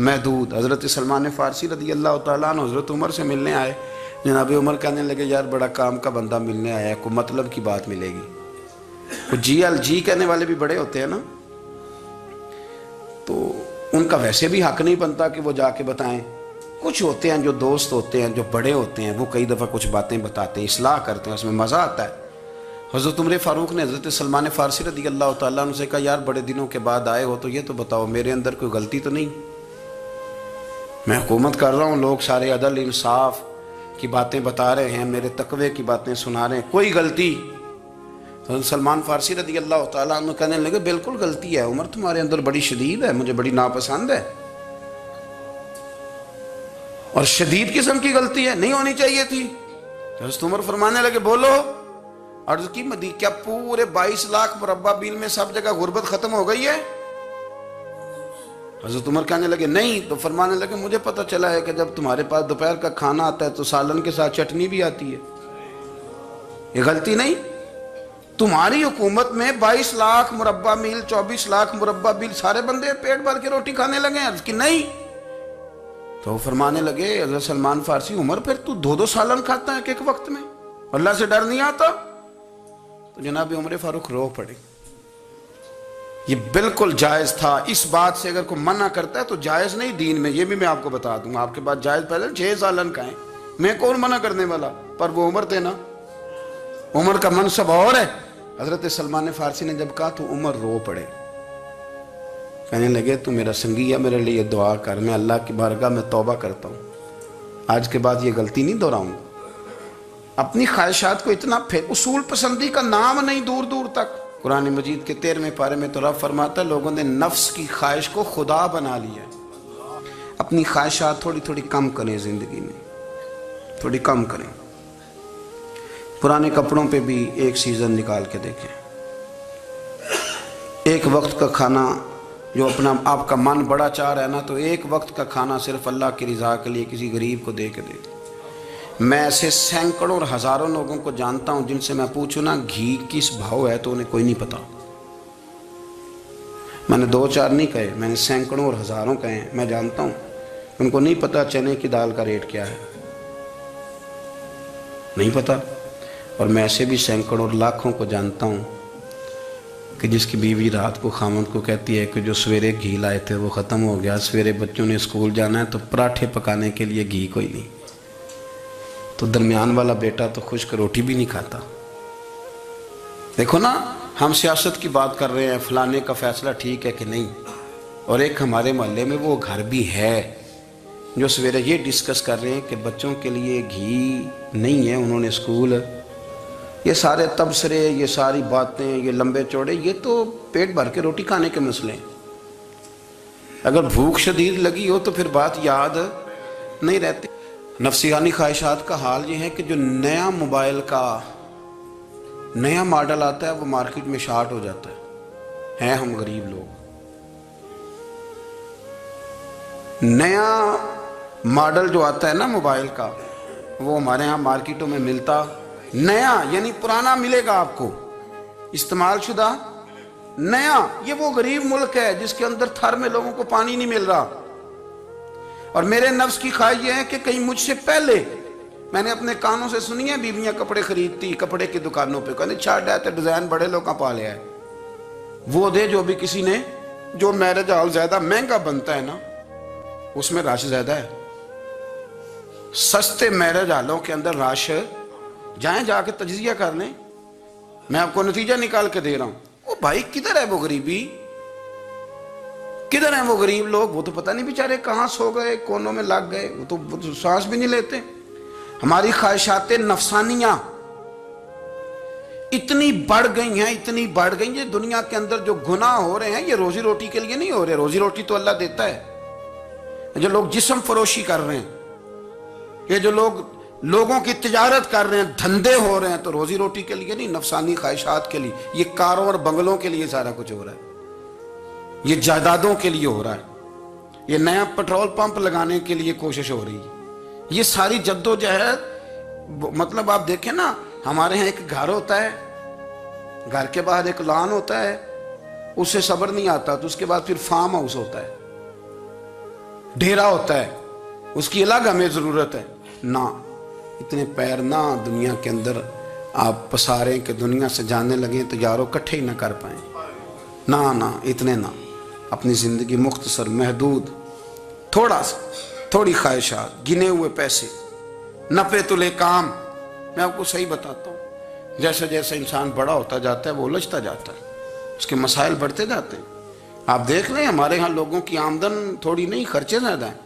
محدود۔ حضرت سلمان فارسی رضی اللہ تعالیٰ عنہ حضرت عمر سے ملنے آئے، جناب عمر کہنے لگے یار بڑا کام کا بندہ ملنے آیا ہے، کوئی مطلب کی بات ملے گی۔ کچھ جی کہنے والے بھی بڑے ہوتے ہیں نا، تو ان کا ویسے بھی حق نہیں بنتا کہ وہ جا کے بتائیں۔ کچھ ہوتے ہیں جو دوست ہوتے ہیں، جو بڑے ہوتے ہیں، وہ کئی دفعہ کچھ باتیں بتاتے ہیں، اصلاح کرتے ہیں، اس میں مزہ آتا ہے۔ حضرت عمر فاروق نے حضرت سلمان فارسی رضی اللہ تعالیٰ عنہ سے کہا یار بڑے دنوں کے بعد آئے ہو تو یہ تو بتاؤ میرے اندر کوئی غلطی تو نہیں؟ میں حکومت کر رہا ہوں، لوگ سارے عدل انصاف کی باتیں بتا رہے ہیں، میرے تقوی کی باتیں سنا رہے ہیں، کوئی غلطی؟ حضرت سلمان فارسی رضی اللہ تعالیٰ عنہ کہنے لگے بالکل غلطی ہے عمر، تمہارے اندر بڑی شدید ہے، مجھے بڑی ناپسند ہے، اور شدید قسم کی غلطی ہے، نہیں ہونی چاہیے تھی۔ حضرت عمر فرمانے لگے بولو۔ عرض کی کیا پورے 22 لاکھ مربع میل میں سب جگہ غربت ختم ہو گئی ہے؟ حضرت عمر کہنے لگے نہیں، تو فرمانے لگے مجھے پتہ چلا ہے کہ جب تمہارے پاس دوپہر کا کھانا آتا ہے تو سالن کے ساتھ چٹنی بھی آتی ہے، یہ غلطی نہیں؟ تمہاری حکومت میں 22 لاکھ مربع میل 24 لاکھ مربع میل سارے بندے پیٹ بھر کے روٹی کھانے لگے ہیں؟ عرض کی نہیں۔ تو فرمانے لگے حضرت سلمان فارسی عمر پھر تو 2 سالن کھاتا ہے کہ ایک وقت میں، اللہ سے ڈر نہیں آتا؟ تو جناب عمر فاروق رو پڑے۔ یہ بالکل جائز تھا، اس بات سے اگر کوئی منع کرتا ہے تو جائز نہیں دین میں، یہ بھی میں آپ کو بتا دوں گا، آپ کے پاس جائز پہلے 6 سالن کھائیں، میں کون منع کرنے والا؟ پر وہ عمر تھے نا، عمر کا منصب اور ہے۔ حضرت سلمان فارسی نے جب کہا تو عمر رو پڑے، کہنے لگے تو میرا سنگی ہے، میرے لیے دعا کر، میں اللہ کی بارگاہ میں توبہ کرتا ہوں، آج کے بعد یہ غلطی نہیں دہراؤں گا۔ اپنی خواہشات کو اتنا اصول پسندی کا نام نہیں دور دور تک۔ قرآن مجید کے 13ویں پارے میں تو رب فرماتا ہے لوگوں نے نفس کی خواہش کو خدا بنا لیا۔ اپنی خواہشات تھوڑی تھوڑی کم کریں، زندگی میں تھوڑی کم کریں۔ پرانے کپڑوں پہ بھی ایک سیزن نکال کے دیکھیں، ایک وقت کا کھانا جو اپنا آپ کا من بڑا چاہ رہا ہے نا، تو ایک وقت کا کھانا صرف اللہ کی رضا کے لیے کسی غریب کو دے کے دے دیں۔ میں ایسے سینکڑوں اور ہزاروں لوگوں کو جانتا ہوں جن سے میں پوچھوں نا گھی کس بھاؤ ہے تو انہیں کوئی نہیں پتا۔ میں نے 2-4 نہیں کہے، میں نے سینکڑوں اور ہزاروں کہے ہیں، میں جانتا ہوں ان کو نہیں پتا چنے کی دال کا ریٹ کیا ہے، نہیں پتا۔ اور میں ایسے بھی سینکڑوں اور لاکھوں کو جانتا ہوں کہ جس کی بیوی رات کو خامند کو کہتی ہے کہ جو سویرے گھی لائے تھے وہ ختم ہو گیا، سویرے بچوں نے اسکول جانا ہے تو پراٹھے پکانے کے لیے گھی کوئی نہیں، تو درمیان والا بیٹا تو خشک روٹی بھی نہیں کھاتا۔ دیکھو نا، ہم سیاست کی بات کر رہے ہیں، فلانے کا فیصلہ ٹھیک ہے کہ نہیں، اور ایک ہمارے محلے میں وہ گھر بھی ہے جو سویرے یہ ڈسکس کر رہے ہیں کہ بچوں کے لیے گھی نہیں ہے، انہوں نے اسکول، یہ سارے تبصرے، یہ ساری باتیں، یہ لمبے چوڑے، یہ تو پیٹ بھر کے روٹی کھانے کے مسئلے ہیں۔ اگر بھوک شدید لگی ہو تو پھر بات یاد نہیں رہتی۔ نفسیانی خواہشات کا حال یہ ہے کہ جو نیا موبائل کا نیا ماڈل آتا ہے وہ مارکیٹ میں شارٹ ہو جاتا ہے، ہیں ہم غریب لوگ۔ نیا ماڈل جو آتا ہے نا موبائل کا، وہ ہمارے ہاں مارکیٹوں میں ملتا نیا، یعنی پرانا ملے گا آپ کو، استعمال شدہ نیا۔ یہ وہ غریب ملک ہے جس کے اندر تھر میں لوگوں کو پانی نہیں مل رہا۔ اور میرے نفس کی خواہش یہ ہے کہ کہیں مجھ سے پہلے، میں نے اپنے کانوں سے سنی ہے بیویاں کپڑے خریدتی کپڑے کی دکانوں پہ، کہنے چھاڑ ہے تو ڈیزائن بڑے لوگوں پا لیا ہے، وہ دے جو بھی کسی نے، جو میرج ہال زیادہ مہنگا بنتا ہے نا اس میں رش زیادہ ہے۔ سستے میرج ہالوں کے اندر رش، جائیں جا کے تجزیہ کر لیں، میں آپ کو نتیجہ نکال کے دے رہا ہوں۔ وہ بھائی کدھر ہے وہ غریبی، کدھر ہیں وہ غریب لوگ؟ وہ تو پتہ نہیں بیچارے کہاں سو گئے، کونوں میں لگ گئے، وہ تو سانس بھی نہیں لیتے۔ ہماری خواہشات نفسانیہ اتنی بڑھ گئی ہیں، اتنی بڑھ گئی ہیں، دنیا کے اندر جو گناہ ہو رہے ہیں یہ روزی روٹی کے لیے نہیں ہو رہے، روزی روٹی تو اللہ دیتا ہے۔ جو لوگ جسم فروشی کر رہے ہیں، یہ جو لوگ لوگوں کی تجارت کر رہے ہیں، دھندے ہو رہے ہیں، تو روزی روٹی کے لیے نہیں، نفسانی خواہشات کے لیے۔ یہ کاروں اور بنگلوں کے لیے سارا کچھ ہو رہا ہے، یہ جائیدادوں کے لیے ہو رہا ہے، یہ نیا پیٹرول پمپ لگانے کے لیے کوشش ہو رہی ہے۔ یہ ساری جد و جہد، مطلب آپ دیکھیں نا، ہمارے ہاں ایک گھر ہوتا ہے، گھر کے باہر ایک لان ہوتا ہے، اس سے صبر نہیں آتا، تو اس کے بعد پھر فارم ہاؤس ہوتا ہے، ڈھیرا ہوتا ہے، اس کی الگ ہمیں ضرورت ہے. نہ اتنے پیر نہ دنیا کے اندر آپ پساریں کہ دنیا سے جانے لگیں تو یارو کٹھے ہی نہ کر پائیں. نہ اتنے نہ. اپنی زندگی مختصر، محدود، تھوڑا سا، تھوڑی خواہشات، گنے ہوئے پیسے، نپے تلے کام. میں آپ کو صحیح بتاتا ہوں، جیسے جیسے انسان بڑا ہوتا جاتا ہے وہ الجھتا جاتا ہے، اس کے مسائل بڑھتے جاتے ہیں. آپ دیکھ لیں ہمارے ہاں لوگوں کی آمدن تھوڑی نہیں، خرچے زیادہ ہیں.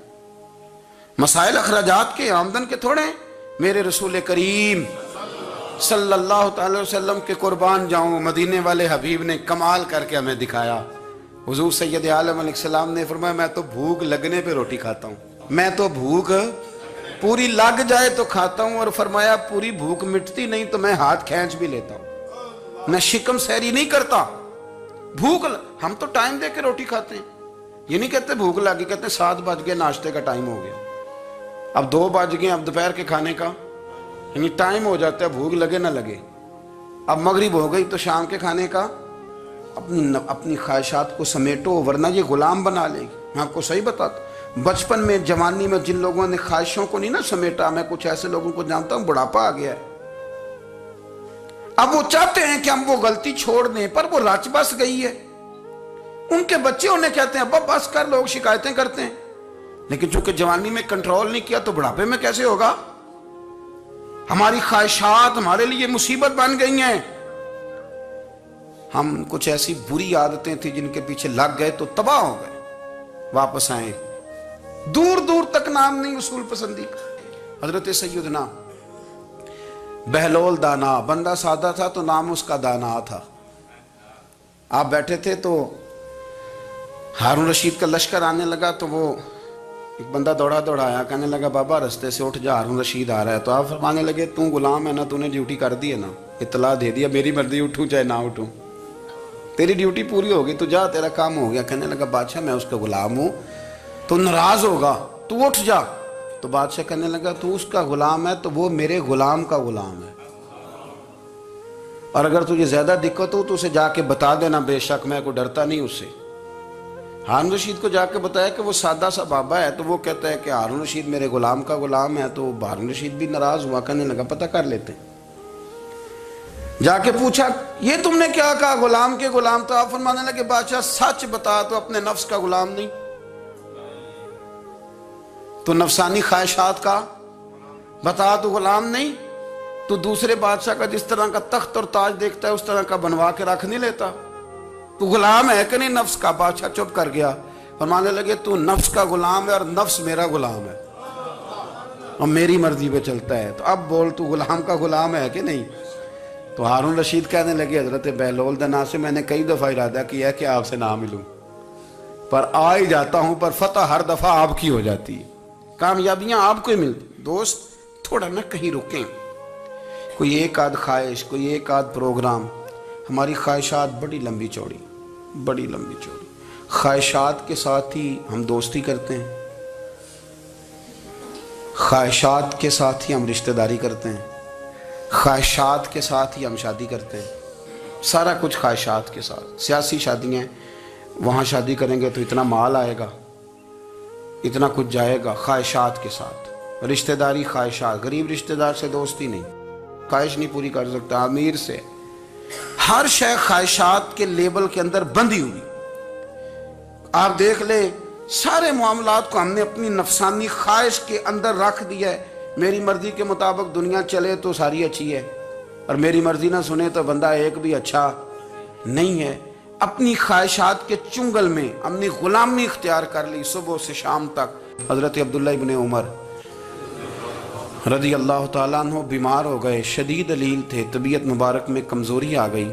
مسائل اخراجات کے آمدن کے تھوڑے ہیں. میرے رسول کریم صلی اللہ تعالی وسلم کے قربان جاؤں، مدینے والے حبیب نے کمال کر کے ہمیں دکھایا. حضور سید عالم علیہ السلام نے فرمایا میں تو بھوک لگنے پہ روٹی کھاتا ہوں، میں تو بھوک پوری لگ جائے تو کھاتا ہوں. اور فرمایا پوری بھوک مٹتی نہیں تو میں ہاتھ کھینچ بھی لیتا ہوں، میں شکم سیری نہیں کرتا. بھوک ہم تو ٹائم دے کے روٹی کھاتے ہیں. یہ نہیں کہتے بھوک لگی، کہتے 7 بج گئے، ناشتے کا ٹائم ہو گیا، اب 2 بج گئے، اب دوپہر کے کھانے کا یعنی ٹائم ہو جاتا ہے، بھوک لگے نہ لگے. اب مغرب ہو گئی تو شام کے کھانے کا. اپنی خواہشات کو سمیٹو ورنہ یہ غلام بنا لے گی. میں آپ کو صحیح بتاتا ہوں، بچپن میں جوانی میں جن لوگوں نے خواہشوں کو نہیں نہ سمیٹا، میں کچھ ایسے لوگوں کو جانتا ہوں بڑھاپا آ گیا ہے. اب وہ چاہتے ہیں کہ ہم وہ غلطی چھوڑ دیں پر وہ رچ بس گئی ہے. ان کے بچے انہیں کہتے ہیں ابا بس کر، لوگ شکایتیں کرتے ہیں. لیکن چونکہ جوانی میں کنٹرول نہیں کیا تو بڑھاپے میں کیسے ہوگا؟ ہماری خواہشات ہمارے لیے مصیبت بن گئی ہیں. ہم کچھ ایسی بری عادتیں تھیں جن کے پیچھے لگ گئے تو تباہ ہو گئے. واپس آئیں، دور دور تک نام نہیں اصول پسندی. حضرت سیدنا بہلول دانا، بندہ سادہ تھا تو نام اس کا دانا تھا. آپ بیٹھے تھے تو ہارون رشید کا لشکر آنے لگا تو وہ ایک بندہ دوڑا آیا، کہنے لگا بابا رستے سے اٹھ جا، ہارون رشید آ رہا ہے. تو آپ فرمانے لگے تو غلام ہے نا، تو نے ڈیوٹی کر دی ہے نا، اطلاع دے دیا، میری مرضی اٹھوں چاہے نہ اٹھوں، تیری ڈیوٹی پوری ہوگی، تو جا تیرا کام ہو گیا. کہنے لگا بادشاہ میں اس کا غلام ہوں، تو ناراض ہوگا، تو اٹھ جا. تو بادشاہ کہنے لگا تو اس کا غلام ہے تو وہ میرے غلام کا غلام ہے، اور اگر تجھے زیادہ دقت ہو تو اسے جا کے بتا دینا، بے شک میں کوئی ڈرتا نہیں اس سے. ہارون رشید کو جا کے بتایا کہ وہ سادہ سا بابا ہے، تو وہ کہتا ہے کہ ہارون رشید میرے غلام کا غلام ہے. تو ہارون رشید بھی ناراض ہوا، کہنے لگا پتہ کر لیتے. جا کے پوچھا یہ تم نے کیا کہا، غلام کے غلام؟ تو آپ فرمانے لگے بادشاہ سچ بتا تو اپنے نفس کا غلام نہیں، تو نفسانی خواہشات کا بتا تو غلام نہیں، تو دوسرے بادشاہ کا جس طرح کا تخت اور تاج دیکھتا ہے اس طرح کا بنوا کے رکھ نہیں لیتا، تو غلام ہے کہ نہیں نفس کا؟ بادشاہ چپ کر گیا. فرمانے لگے تو نفس کا غلام ہے اور نفس میرا غلام ہے اور میری مرضی پہ چلتا ہے، تو اب بول تو غلام کا غلام ہے کہ نہیں؟ تو ہارون رشید کہنے لگے حضرت بہلول دنا سے میں نے کئی دفعہ ارادہ کیا ہے کہ آپ سے نہ ملوں، پر آ ہی جاتا ہوں، پر فتح ہر دفعہ آپ کی ہو جاتی ہے، کامیابیاں آپ کو ہی ملتی. دوست تھوڑا نہ کہیں رکیں، کوئی ایک آدھ خواہش، کوئی ایک آدھ پروگرام. ہماری خواہشات بڑی لمبی چوڑی، بڑی لمبی چوڑی. خواہشات کے ساتھ ہی ہم دوستی کرتے ہیں، خواہشات کے ساتھ ہی ہم رشتہ داری کرتے ہیں، خواہشات کے ساتھ ہی ہم شادی کرتے ہیں. سارا کچھ خواہشات کے ساتھ. سیاسی شادیاں، وہاں شادی کریں گے تو اتنا مال آئے گا، اتنا کچھ جائے گا، خواہشات کے ساتھ. رشتہ داری خواہشات. غریب رشتہ دار سے دوستی نہیں، خواہش نہیں پوری کر سکتا. امیر سے ہر شے خواہشات کے لیبل کے اندر بندھی ہوئی. آپ دیکھ لے سارے معاملات کو ہم نے اپنی نفسانی خواہش کے اندر رکھ دیا ہے. میری مرضی کے مطابق دنیا چلے تو ساری اچھی ہے، اور میری مرضی نہ سنے تو بندہ ایک بھی اچھا نہیں ہے. اپنی خواہشات کے چنگل میں ہم نے غلامی اختیار کر لی صبح سے شام تک. حضرت عبداللہ ابن عمر رضی اللہ تعالیٰ عنہ بیمار ہو گئے، شدید علیل تھے، طبیعت مبارک میں کمزوری آ گئی،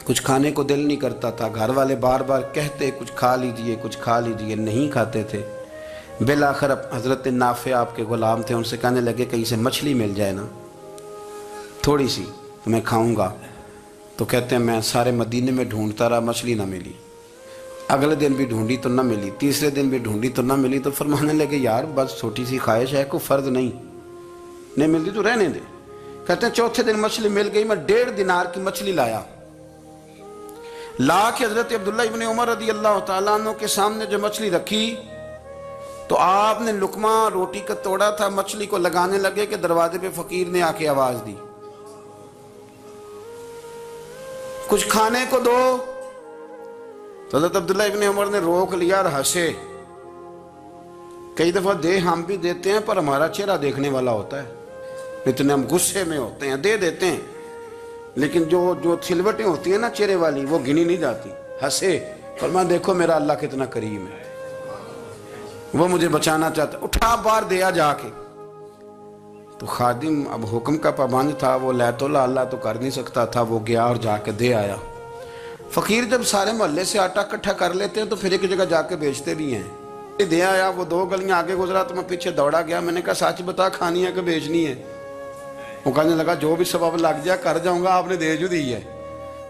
کچھ کھانے کو دل نہیں کرتا تھا. گھر والے بار بار کہتے کچھ کھا لیجئے، کچھ کھا لیجئے، نہیں کھاتے تھے. بالآخر حضرت نافع آپ کے غلام تھے، ان سے کہنے لگے کہیں سے مچھلی مل جائے نا تھوڑی سی تو میں کھاؤں گا. تو کہتے ہیں میں سارے مدینے میں ڈھونڈتا رہا، مچھلی نہ ملی. اگلے دن بھی ڈھونڈی تو نہ ملی، تیسرے دن بھی ڈھونڈی تو نہ ملی. تو فرمانے لگے یار بس چھوٹی سی خواہش ہے، کوئی فرض نہیں ملتی تو رہنے دے. کہتے ہیں چوتھے دن مچھلی مل گئی، میں 1.5 دینار کی مچھلی لا کے حضرت عبداللہ ابن عمر رضی اللہ تعالیٰ عنہ کے سامنے جو مچھلی رکھی تو آپ نے لقمہ روٹی کا توڑا تھا، مچھلی کو لگانے لگے کہ دروازے پہ فقیر نے آ کے آواز دی، کچھ کھانے کو دو۔ تو حضرت عبداللہ ابن عمر نے روک لیا اور ہنسے۔ کئی دفعہ دے ہم بھی دیتے ہیں پر ہمارا چہرہ دیکھنے والا ہوتا ہے، اتنے ہم غصے میں ہوتے ہیں، دے دیتے ہیں، لیکن جو چھلوٹیں ہوتی ہیں نا چہرے والی وہ گنی نہیں جاتی۔ ہنسے، فرمایا دیکھو میرا اللہ کتنا کریم ہے، وہ مجھے بچانا چاہتا ہے، اٹھا بار دیا جا کے۔ تو خادم اب حکم کا پابند تھا، وہ لیت اللہ تو کر نہیں سکتا تھا، وہ گیا اور جا کے دے آیا۔ فقیر جب سارے محلے سے آٹا اکٹھا کر لیتے ہیں تو پھر ایک جگہ جا کے بیچتے بھی ہیں۔ دے آیا، وہ 2 گلیاں آگے گزرا تو میں پیچھے دوڑا گیا، میں نے کہا سچ بتا کھانی ہے کہ بیچنی ہے؟ وہ کہنے لگا جو بھی سبب لگ جائے کر جاؤں گا، آپ نے دے جو دی ہے۔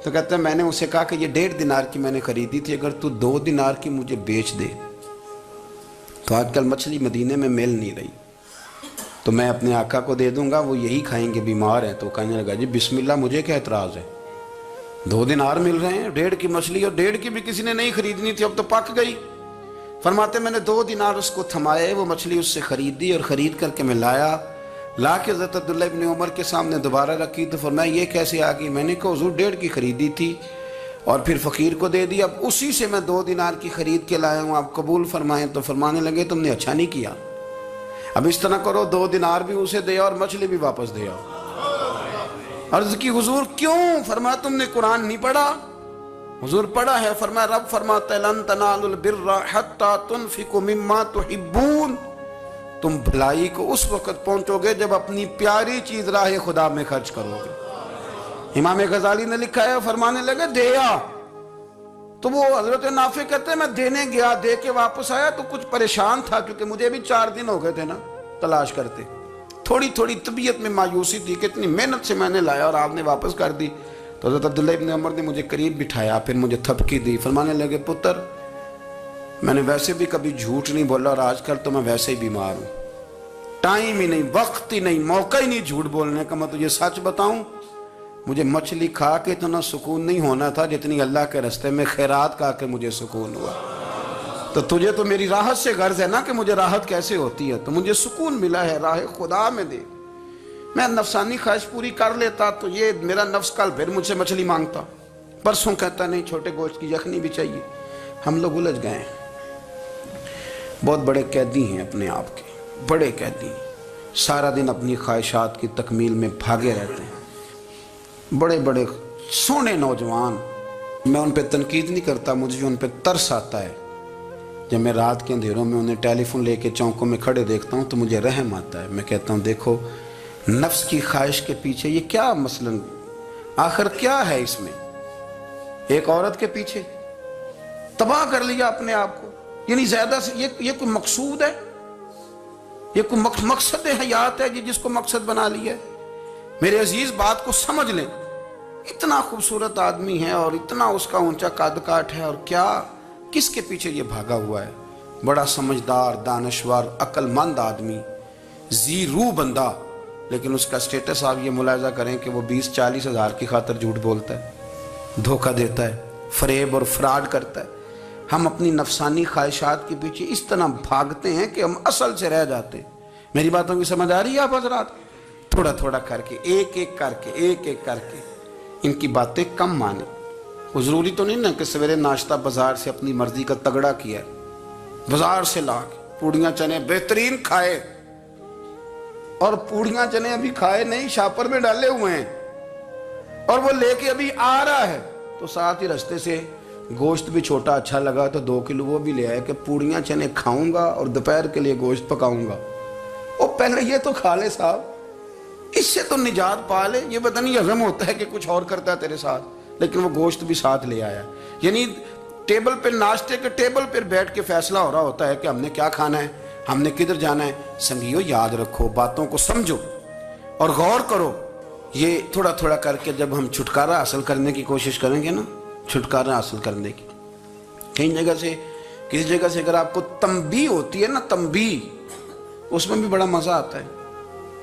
تو کہتے ہیں میں نے اسے کہا کہ یہ 1.5 دینار کی میں نے خریدی تھی، اگر تو 2 دینار کی مجھے بیچ دے تو آج کل مچھلی مدینے میں مل نہیں رہی، تو میں اپنے آقا کو دے دوں گا، وہ یہی کھائیں گے، بیمار ہیں۔ تو کہنے لگا جی بسم اللہ، مجھے کیا اعتراض ہے، 2 دینار مل رہے ہیں، 1.5 کی مچھلی، اور 1.5 کی بھی کسی نے نہیں خریدنی تھی، اب تو پک گئی۔ فرماتے میں نے 2 دینار اس کو تھمائے، وہ مچھلی اس سے خریدی اور خرید کر کے میں لا کے حضرت عبداللہ ابن عمر کے سامنے دوبارہ رکھی۔ تو فرمایا یہ کیسے آ گئی؟ میں نے کہا حضور 1.5 کی خریدی تھی اور پھر فقیر کو دے دی، اب اسی سے میں 2 دینار کی خرید کے لایا ہوں، آپ قبول فرمائیں۔ تو فرمانے لگے تم نے اچھا نہیں کیا، اب اس طرح کرو 2 دینار بھی اسے دیا اور مچھلی بھی واپس دیا۔ عرض کی حضور کیوں؟ فرمایا تم نے قرآن نہیں پڑھا؟ حضور پڑھا ہے۔ فرمایا رب فرماتا ہے لن تنالوا البر حتی تنفقوا مما تحبون، تم بھلائی کو اس وقت پہنچو گے جب اپنی پیاری چیز راہ خدا میں خرچ کرو گے۔ امام غزالی نے لکھا ہے، فرمانے لگے دیا، تو وہ حضرت نافع کہتے ہیں میں دینے گیا، دے کے واپس آیا تو کچھ پریشان تھا کیونکہ مجھے بھی 4 دن ہو گئے تھے نا تلاش کرتے، تھوڑی طبیعت میں مایوسی تھی کہ اتنی محنت سے میں نے لایا اور آپ نے واپس کر دی۔ تو حضرت عبداللہ ابن عمر نے مجھے قریب بٹھایا، پھر مجھے تھپکی دی، فرمانے لگے پتر میں نے ویسے بھی کبھی جھوٹ نہیں بولا اور آج کل تو میں ویسے ہی بیمار ہوں، ٹائم ہی نہیں، وقت ہی نہیں، موقع ہی نہیں جھوٹ بولنے کا۔ میں تجھے سچ بتاؤں، مجھے مچھلی کھا کے اتنا سکون نہیں ہونا تھا جتنی اللہ کے راستے میں خیرات کھا کے مجھے سکون ہوا۔ تو تجھے تو میری راحت سے غرض ہے نا کہ مجھے راحت کیسے ہوتی ہے، تو مجھے سکون ملا ہے راہ خدا میں دے، میں نفسانی خواہش پوری کر لیتا تو یہ میرا نفس کل پھر مجھ سے مچھلی مانگتا، پرسوں کہتا نہیں چھوٹے گوشت کی یخنی بھی چاہیے۔ ہم لوگ الجھ گئے ہیں، بہت بڑے قیدی ہیں اپنے آپ کے، بڑے قیدی ہیں، سارا دن اپنی خواہشات کی تکمیل میں بھاگے رہتے ہیں، بڑے بڑے سونے نوجوان۔ میں ان پہ تنقید نہیں کرتا، مجھے ان پہ ترس آتا ہے، جب میں رات کے اندھیروں میں انہیں ٹیلی فون لے کے چوکوں میں کھڑے دیکھتا ہوں تو مجھے رحم آتا ہے۔ میں کہتا ہوں دیکھو نفس کی خواہش کے پیچھے یہ کیا مثلاً آخر کیا ہے اس میں، ایک عورت کے پیچھے تباہ کر لیا اپنے آپ کو، یعنی زیادہ سے یہ کوئی مقصود ہے، یہ کوئی مقصد حیات ہے جس کو مقصد بنا لیا ہے؟ میرے عزیز بات کو سمجھ لیں، اتنا خوبصورت آدمی ہے اور اتنا اس کا اونچا قد کاٹ ہے، اور کیا کس کے پیچھے یہ بھاگا ہوا ہے؟ بڑا سمجھدار، دانشور، عقل مند آدمی، ذی روح بندہ، لیکن اس کا سٹیٹس آپ یہ ملاحظہ کریں کہ وہ 20-40 ہزار کی خاطر جھوٹ بولتا ہے، دھوکہ دیتا ہے، فریب اور فراڈ کرتا ہے۔ ہم اپنی نفسانی خواہشات کے پیچھے اس طرح بھاگتے ہیں کہ ہم اصل سے رہ جاتے ہیں۔ میری باتوں کی سمجھ آ رہی ہے آپ حضرات؟ تھوڑا تھوڑا کر کے، ایک ایک کر کے ان کی باتیں کم مانیں۔ وہ ضروری تو نہیں نا کہ سویرے ناشتہ بازار سے اپنی مرضی کا تگڑا کیا ہے، بازار سے لا کے پوڑیاں چنے بہترین کھائے، اور پوڑیاں چنے ابھی کھائے نہیں، شاپر میں ڈالے ہوئے ہیں، اور وہ لے کے ابھی آ رہا ہے، تو ساتھ ہی رستے سے گوشت بھی چھوٹا اچھا لگا تو 2 کلو وہ بھی لے آئے کہ پوڑیاں چنے کھاؤں گا اور دوپہر کے لیے گوشت پکاؤں گا۔ وہ پہلے یہ تو کھا لے صاحب، اس سے تو نجات پا لے۔ یہ پتہ نہیں ہضم ہوتا ہے کہ کچھ اور کرتا ہے تیرے ساتھ، لیکن وہ گوشت بھی ساتھ لے آیا، یعنی ٹیبل پہ، ناشتے کے ٹیبل پر بیٹھ کے فیصلہ ہو رہا ہوتا ہے کہ ہم نے کیا کھانا ہے، ہم نے کدھر جانا ہے۔ سنگیو یاد رکھو، باتوں کو سمجھو اور غور کرو۔ یہ تھوڑا تھوڑا کر کے جب ہم چھٹکارا حاصل کرنے کی کوشش کریں گے نا، چھٹکارا حاصل کرنے کی، کہیں جگہ سے، کسی جگہ سے اگر آپ کو تنبیہ ہوتی ہے نا، تنبیہ، اس میں بھی بڑا مزہ آتا ہے،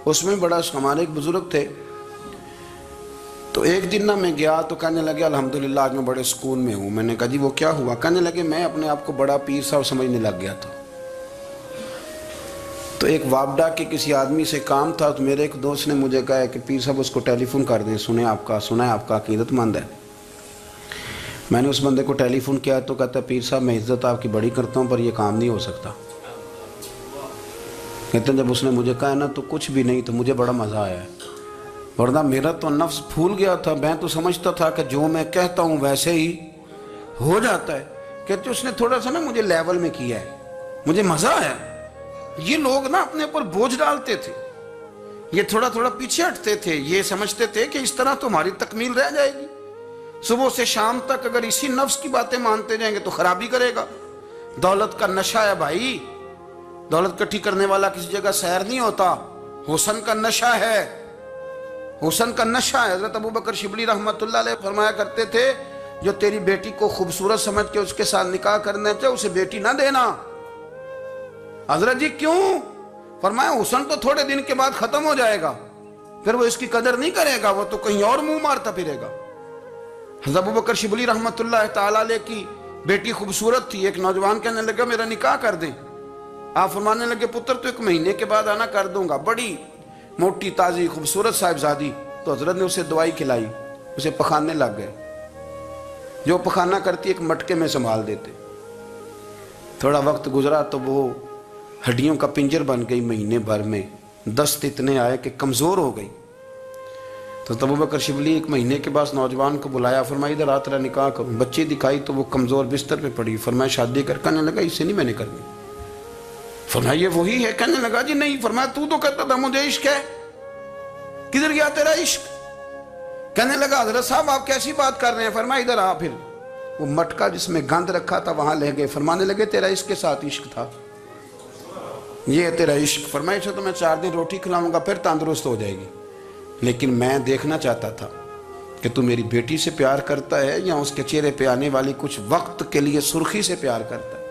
اس میں بڑا۔ ہمارے ایک بزرگ تھے، تو ایک دن نہ میں گیا تو کہنے لگے الحمدللہ آج میں بڑے سکون میں ہوں۔ میں نے کہا جی وہ کیا ہوا؟ کہنے لگے میں اپنے آپ کو بڑا پیر صاحب سمجھنے لگ گیا تھا، تو ایک وابڈا کے کسی آدمی سے کام تھا، تو میرے ایک دوست نے مجھے کہا کہ پیر صاحب اس کو ٹیلی فون کر دیں، سنا ہے آپ کا عقیدت مند ہے۔ میں نے اس بندے کو ٹیلی فون کیا تو کہتا ہے پیر صاحب میں عزت آپ کی بڑی کرتا ہوں پر یہ کام نہیں ہو سکتا۔ کہتے ہیں جب اس نے مجھے کہا نا تو کچھ بھی نہیں، تو مجھے بڑا مزہ آیا ہے، ورنہ میرا تو نفس پھول گیا تھا، میں تو سمجھتا تھا کہ جو میں کہتا ہوں ویسے ہی ہو جاتا ہے۔ کہتے اس نے تھوڑا سا نا مجھے لیول میں کیا ہے، مجھے مزہ آیا۔ یہ لوگ نا اپنے اوپر بوجھ ڈالتے تھے، یہ تھوڑا تھوڑا پیچھے ہٹتے تھے، یہ سمجھتے تھے کہ اس طرح تو ہماری تکمیل رہ جائے گی، صبح سے شام تک اگر اسی نفس کی باتیں مانتے جائیں گے تو خرابی کرے گا۔ دولت کا نشہ ہے بھائی، دولت کٹھی کرنے والا کسی جگہ سیر نہیں ہوتا، حسن کا نشہ ہے، حسن کا نشہ ہے۔ حضرت ابوبکر شبلی رحمۃ اللہ علیہ فرمایا کرتے تھے جو تیری بیٹی کو خوبصورت سمجھ کے اس کے ساتھ نکاح کرنا چاہے اسے بیٹی نہ دینا۔ حضرت جی کیوں؟ فرمایا حسن تو تھوڑے دن کے بعد ختم ہو جائے گا، پھر وہ اس کی قدر نہیں کرے گا، وہ تو کہیں اور منہ مارتا پھرے گا۔ حضرت ابوبکر شبلی رحمۃ اللہ تعالیٰ علیہ کی بیٹی خوبصورت تھی، ایک نوجوان کہنے لگا میرا نکاح کر دیں۔ آپ فرمانے لگے پتر تو 1 مہینے کے بعد آنا کر دوں گا، بڑی موٹی تازی خوبصورت صاحبزادی۔ تو حضرت نے اسے دوائی کھلائی، اسے پخانے لگ گئے، جو پخانہ کرتی ایک مٹکے میں سنبھال دیتے۔ تھوڑا وقت گزرا تو وہ ہڈیوں کا پنجر بن گئی، مہینے بھر میں دست اتنے آئے کہ کمزور ہو گئی۔ تو ابوبکر شبلی 1 مہینے کے بعد نوجوان کو بلایا، فرمایا ادھر آ تیرا نکاح کروں۔ بچی دکھائی تو وہ کمزور بستر پہ پڑی، فرمایا شادی کر، کہنے لگا اس سے نہیں میں نے کرنی۔ فرمایا یہ وہی ہے؟ کہنے لگا جی نہیں۔ فرمایا تو کہتا تھا مجھے عشق ہے، کدھر گیا تیرا عشق؟ کہنے لگا حضرت صاحب آپ کیسی بات کر رہے ہیں؟ فرمایا ادھر آ۔ پھر وہ مٹکا جس میں گند رکھا تھا وہاں لے گئے، فرمانے لگے تیرا اس کے ساتھ عشق تھا، یہ ہے تیرا عشق۔ فرمایا اسے تو میں 4 دن روٹی کھلاؤں گا پھر تندرست ہو جائے گی، لیکن میں دیکھنا چاہتا تھا کہ تو میری بیٹی سے پیار کرتا ہے یا اس کے چہرے پہ آنے والی کچھ وقت کے لیے سرخی سے پیار کرتا ہے،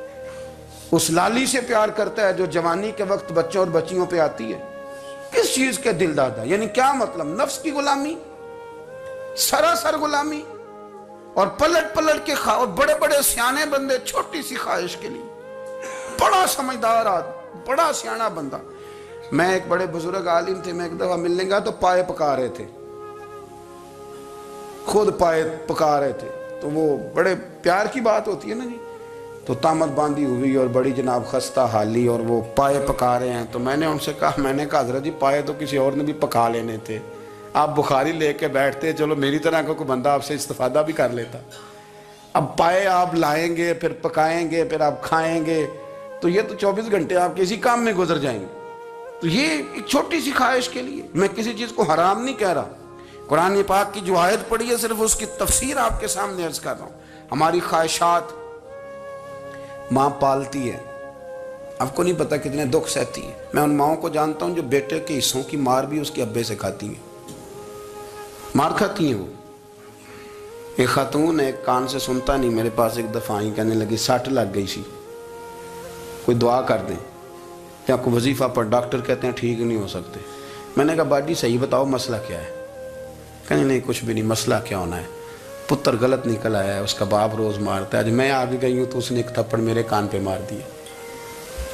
اس لالی سے پیار کرتا ہے جو جوانی کے وقت بچوں اور بچیوں پہ آتی ہے۔ کس چیز کے دل دادا؟ یعنی کیا مطلب؟ نفس کی غلامی، سراسر غلامی، اور پلٹ پلٹ کے اور بڑے بڑے سیانے بندے چھوٹی سی خواہش کے لیے، بڑا سمجھدار آدمی، بڑا سیانا بندہ۔ میں ایک بڑے بزرگ عالم تھے، میں ایک دفعہ ملنے گا تو پائے پکا رہے تھے، خود پائے پکا رہے تھے، تو وہ بڑے پیار کی بات ہوتی ہے نا جی، تو تامت باندھی ہوئی اور بڑی جناب خستہ حالی، اور وہ پائے پکا رہے ہیں۔ تو میں نے ان سے کہا، میں نے کہا حضرت جی پائے تو کسی اور نے بھی پکا لینے تھے، آپ بخاری لے کے بیٹھتے، چلو میری طرح کا کوئی بندہ آپ سے استفادہ بھی کر لیتا۔ اب پائے آپ لائیں گے، پھر پکائیں گے، پھر آپ کھائیں گے، تو یہ تو 24 گھنٹے آپ کسی کام میں گزر جائیں گے۔ تو یہ ایک چھوٹی سی خواہش کے لیے، میں کسی چیز کو حرام نہیں کہہ رہا، قرآن پاک کی جو آیت پڑھی ہے صرف اس کی تفسیر آپ کے سامنے عرض کر رہا ہوں۔ ہماری خواہشات ماں پالتی ہے، آپ کو نہیں پتا کتنے دکھ سہتی ہے۔ میں ان ماؤں کو جانتا ہوں جو بیٹے کے حصوں کی مار بھی اس کے ابے سے کھاتی ہیں، مار کھاتی ہیں وہ۔ ایک خاتون ہے، ایک کان سے سنتا نہیں، میرے پاس ایک دفعہ آئی، کہنے لگی 60 لگ گئی سی، کوئی دعا کر دیں یا کوئی وظیفہ پر، ڈاکٹر کہتے ہیں ٹھیک نہیں ہو سکتے۔ میں نے کہا باجی صحیح بتاؤ مسئلہ کیا ہے؟ کہنے نہیں کچھ بھی نہیں، مسئلہ کیا ہونا ہے، پتر غلط نکل آیا ہے، اس کا باپ روز مارتا ہے، آج میں آگے گئی ہوں تو اس نے ایک تھپڑ میرے کان پہ مار دیا،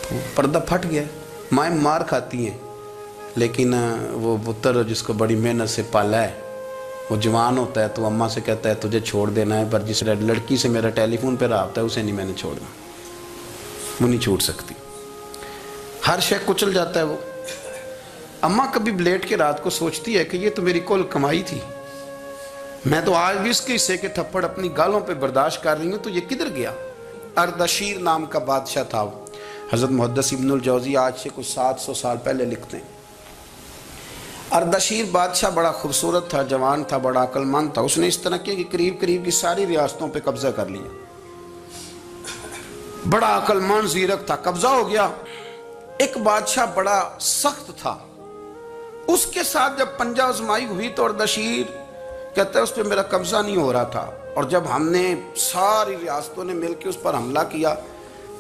تو پردہ پھٹ گیا۔ مائیں مار کھاتی ہیں، لیکن وہ پتر جس کو بڑی محنت سے پالا ہے، وہ جوان ہوتا ہے تو اماں سے کہتا ہے تجھے چھوڑ دینا ہے، پر جس لڑکی سے میرا ٹیلی فون پہ رابطہ ہے اسے نہیں میں نے چھوڑنا، وہ نہیں چھوڑ سکتی، ہر شے کچل جاتا ہے وہ۔ اماں کبھی لیٹ کے رات کو سوچتی ہے کہ یہ تو میری کل کمائی تھی، میں تو آج بھی اس کے حصے کے تھپڑ اپنی گالوں پہ برداشت کر رہی ہوں، تو یہ کدھر گیا؟ اردشیر نام کا بادشاہ تھا، حضرت محدث ابن الجوزی آج سے کچھ 700 سال پہلے لکھتے ہیں۔ اردشیر بادشاہ بڑا خوبصورت تھا، جوان تھا، بڑا عقل مند تھا، اس نے اس طرح کیا کہ قریب قریب کی ساری ریاستوں پہ قبضہ کر لیا، بڑا عقل مند زیرک تھا، قبضہ ہو گیا۔ ایک بادشاہ بڑا سخت تھا، اس کے ساتھ جب پنجہ آزمائی ہوئی تو اردشیر کہتا ہے اس پہ میرا قبضہ نہیں ہو رہا تھا، اور جب ہم نے ساری ریاستوں نے مل کے اس پر حملہ کیا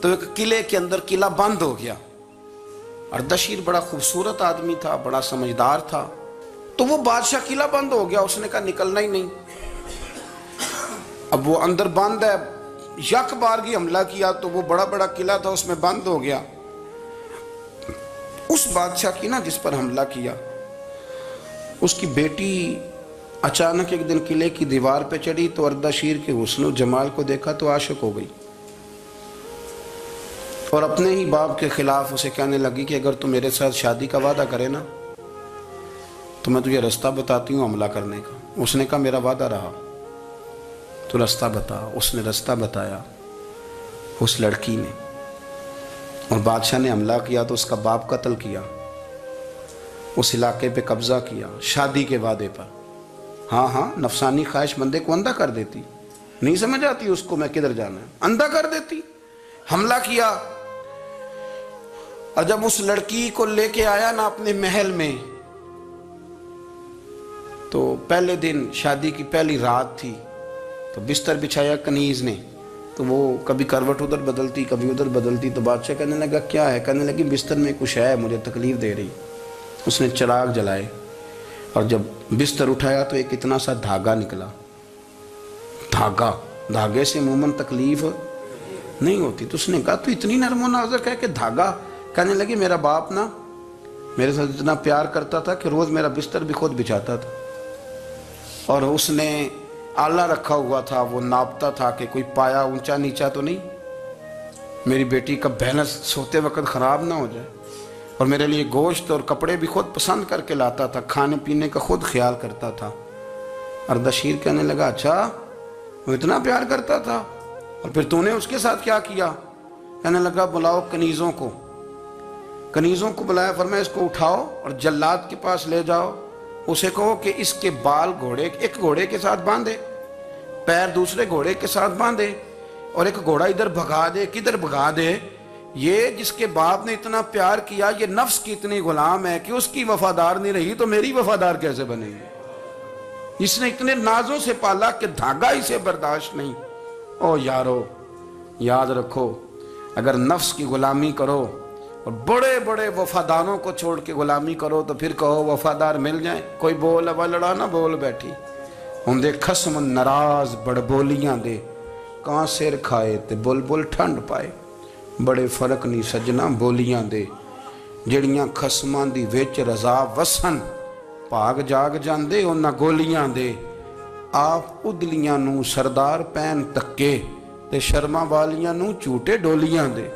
تو ایک قلعے کے اندر قلعہ بند ہو گیا۔ اردشیر بڑا خوبصورت آدمی تھا، بڑا سمجھدار تھا، تو وہ بادشاہ قلعہ بند ہو گیا، اس نے کہا نکلنا ہی نہیں۔ اب وہ اندر بند ہے، یک بارگی حملہ کیا تو وہ بڑا بڑا قلعہ تھا اس میں بند ہو گیا۔ اس بادشاہ کی نا جس پر حملہ کیا، اس کی بیٹی اچانک ایک دن قلعے کی دیوار پہ چڑھی تو اردشیر کے حسن و جمال کو دیکھا تو عاشق ہو گئی، اور اپنے ہی باپ کے خلاف اسے کہنے لگی کہ اگر تو میرے ساتھ شادی کا وعدہ کرے نا تو میں تجھے رستہ بتاتی ہوں حملہ کرنے کا۔ اس نے کہا میرا وعدہ رہا، تو رستہ بتا۔ اس نے رستہ بتایا اس لڑکی نے، اور بادشاہ نے حملہ کیا تو اس کا باپ قتل کیا، اس علاقے پہ قبضہ کیا شادی کے وعدے پر۔ ہاں نفسانی خواہش بندے کو اندھا کر دیتی، نہیں سمجھ آتی اس کو میں کدھر جانا ہے، اندھا کر دیتی۔ حملہ کیا، اور جب اس لڑکی کو لے کے آیا نا اپنے محل میں، تو پہلے دن شادی کی پہلی رات تھی، تو بستر بچھایا کنیز نے، تو وہ کبھی کروٹ ادھر بدلتی کبھی ادھر بدلتی، تو بادشاہ کہنے لگا کیا ہے؟ کہنے لگی بستر میں کچھ ہے، مجھے تکلیف دے رہی۔ اس نے چراغ جلائے اور جب بستر اٹھایا تو ایک اتنا سا دھاگا نکلا۔ دھاگے سے عموماً تکلیف نہیں ہوتی، تو اس نے کہا تو اتنی نرم و نازک ہے کہ دھاگا؟ کہنے لگی میرا باپ نا میرے ساتھ اتنا پیار کرتا تھا کہ روز میرا بستر بھی خود بچھاتا تھا، اور اس نے آلہ رکھا ہوا تھا، وہ ناپتا تھا کہ کوئی پایا اونچا نیچا تو نہیں، میری بیٹی کا بیلنس سوتے وقت خراب نہ ہو جائے، اور میرے لیے گوشت اور کپڑے بھی خود پسند کر کے لاتا تھا، کھانے پینے کا خود خیال کرتا تھا۔ اردشیر کہنے لگا اچھا وہ اتنا پیار کرتا تھا، اور پھر تو نے اس کے ساتھ کیا کیا؟ کہنے لگا بلاؤ کنیزوں کو بلایا، فرمایا اس کو اٹھاؤ اور جلاد کے پاس لے جاؤ، اسے کہو کہ اس کے بال ایک گھوڑے کے ساتھ باندھے، پیر دوسرے گھوڑے کے ساتھ باندھے، اور ایک گھوڑا ادھر بھگا دے، کدھر بھگا دے۔ یہ جس کے باپ نے اتنا پیار کیا، یہ نفس کی اتنی غلام ہے کہ اس کی وفادار نہیں رہی تو میری وفادار کیسے بنے گی؟ اس نے اتنے نازوں سے پالا کہ دھاگا اسے برداشت نہیں۔ او یارو یاد رکھو، اگر نفس کی غلامی کرو اور بڑے بڑے وفاداروں کو چھوڑ کے غلامی کرو تو پھر کہو وفادار مل جائیں، کوئی بول ابا لڑا نہ بول بیٹھی ہوندے خصم ناراض بڑ بولیاں دے، کہاں سر کھائے تے بلبل ٹھنڈ پائے۔ بڑے فرق نہیں سجنا بولیاں دے، جڑیاں خصماں دی وچ رضا وسن، پاگ جاگ جاندے انہاں گولیاں دے۔ آپ ادلیاں نو سردار پین تکے تے شرما والیاں نو چوٹے ڈولیاں دے۔